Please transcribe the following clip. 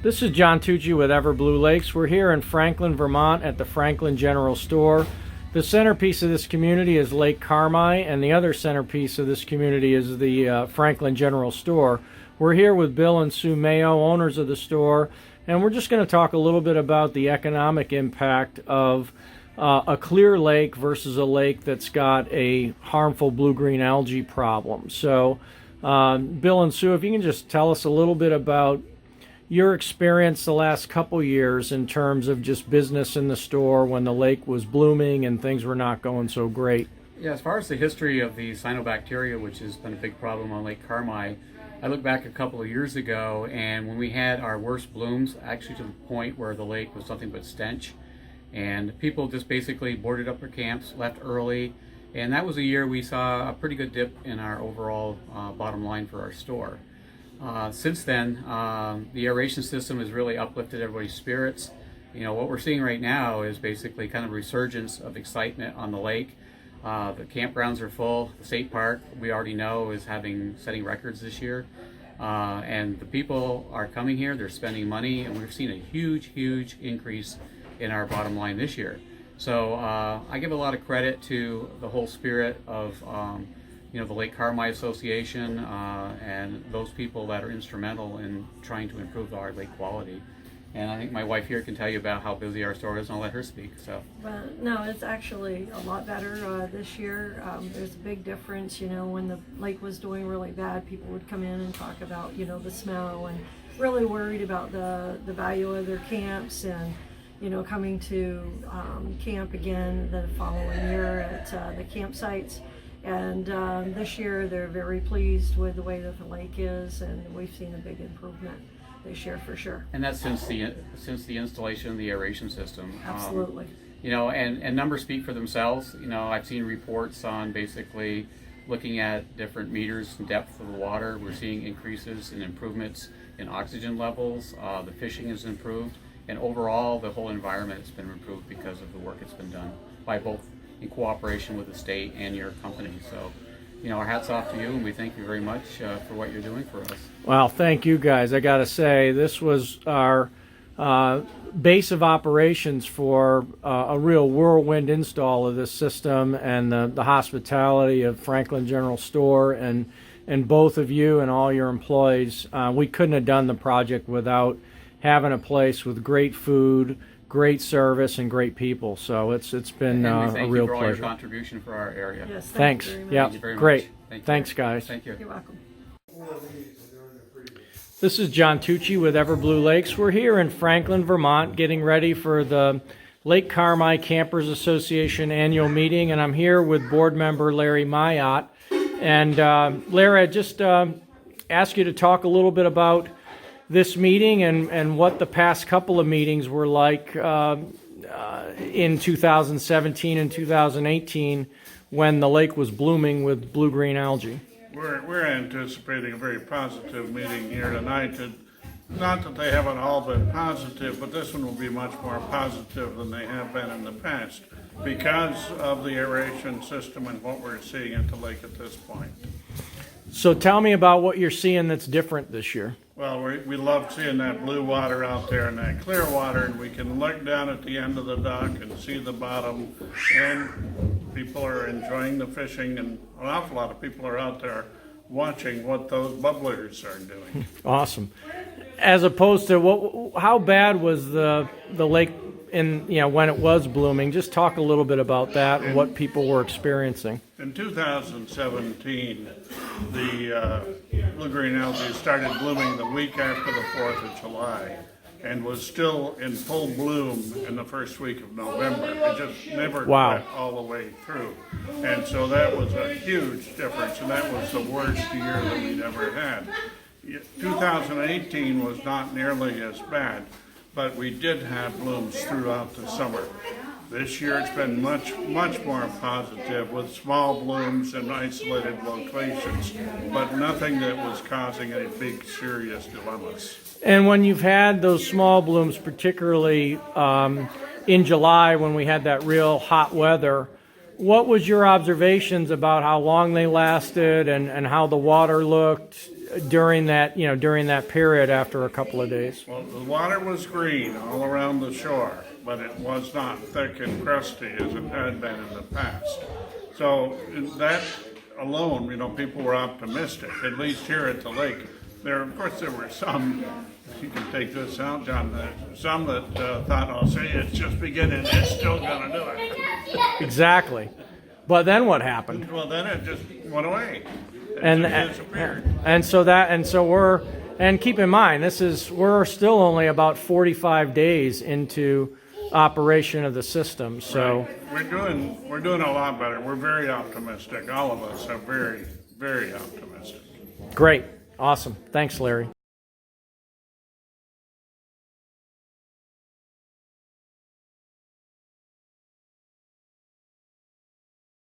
This is John Tucci with EverBlue Lakes. We're here in Franklin, Vermont at the Franklin General Store. The centerpiece of this community is Lake Carmi, and the other centerpiece of this community is the Franklin General Store. We're here with Bill and Sue Mayo, owners of the store, and we're just going to talk a little bit about the economic impact of a clear lake versus a lake that's got a harmful blue-green algae problem. So, Bill and Sue, if you can just tell us a little bit about your experience the last couple years in terms of just business in the store when the lake was blooming and things were not going so great. Yeah, as far as the history of the cyanobacteria, which has been a big problem on Lake Carmi, I look back a couple of years ago, and when we had our worst blooms, actually to the point where the lake was nothing but stench, and people just basically boarded up their camps, left early, and that was a year we saw a pretty good dip in our overall bottom line for our store. Since then, the aeration system has really uplifted everybody's spirits. You know, what we're seeing right now is basically kind of a resurgence of excitement on the lake. The campgrounds are full. The state park, we already know, is setting records this year. And the people are coming here, they're spending money, and we've seen a huge increase in our bottom line this year. So I give a lot of credit to the whole spirit of the Lake Carmi Association and those people that are instrumental in trying to improve our lake quality. And I think my wife here can tell you about how busy our store is, and I'll let her speak. So. Well, no, it's actually a lot better this year. There's a big difference. You know, when the lake was doing really bad, people would come in and talk about, you know, the smell and really worried about the value of their camps and, you know, coming to camp again the following year at the campsites. And this year they're very pleased with the way that the lake is, and we've seen a big improvement this year for sure. And that's since the installation of the aeration system. Absolutely. You know, and numbers speak for themselves. You know, I've seen reports on basically looking at different meters and depth of the water. We're seeing increases and improvements in oxygen levels. The fishing has improved, and overall the whole environment has been improved because of the work that's been done by both in cooperation with the state and your company. So, you know, our hats off to you, and we thank you very much for what you're doing for us. Well, thank you guys. I got to say, this was our base of operations for a real whirlwind install of this system, and the hospitality of Franklin General Store and both of you and all your employees. We couldn't have done the project without having a place with great food, great service, and great people. So it's been a real pleasure. Thank you for all your contribution for our area. Yes, Thanks. You very much. Yeah, Thank you very great. much. Thanks, guys. Thank you. You're welcome. This is John Tucci with EverBlue Lakes. We're here in Franklin, Vermont, getting ready for the Lake Carmi Campers Association annual meeting, and I'm here with board member Larry Mayotte. And Larry, I just ask you to talk a little bit about this meeting and what the past couple of meetings were like in 2017 and 2018 when the lake was blooming with blue-green algae. We're anticipating a very positive meeting here tonight. Not that they haven't all been positive, but this one will be much more positive than they have been in the past because of the aeration system and what we're seeing at the lake at this point. So tell me about what you're seeing that's different this year. Well, we love seeing that blue water out there and that clear water, and we can look down at the end of the dock and see the bottom, and people are enjoying the fishing, and an awful lot of people are out there watching what those bubblers are doing. Awesome. As opposed to how bad was the lake in, you know, when it was blooming? Just talk a little bit about that and what people were experiencing. In 2017, the blue-green algae started blooming the week after the 4th of July and was still in full bloom in the first week of November. It just never went all the way through. And so that was a huge difference, and that was the worst year that we'd ever had. 2018 was not nearly as bad, but we did have blooms throughout the summer. This year it's been much more positive with small blooms in isolated locations, but nothing that was causing any big serious dilemmas. And when you've had those small blooms, particularly in July when we had that real hot weather, what was your observations about how long they lasted and how the water looked? during that period after a couple of days? Well, the water was green all around the shore, but it was not thick and crusty as it had been in the past. So that alone, people were optimistic, at least here at the lake. Of course, there were some, you can take this out, John, some that thought, "I'll say it's just beginning, it's still going to do it." Exactly. But then what happened? Well, then it just went away. It And just disappeared. and keep in mind, we're still only about 45 days into operation of the system. So Right. We're doing a lot better. We're very optimistic. All of us are very, very optimistic. great, awesome. Thanks, Larry.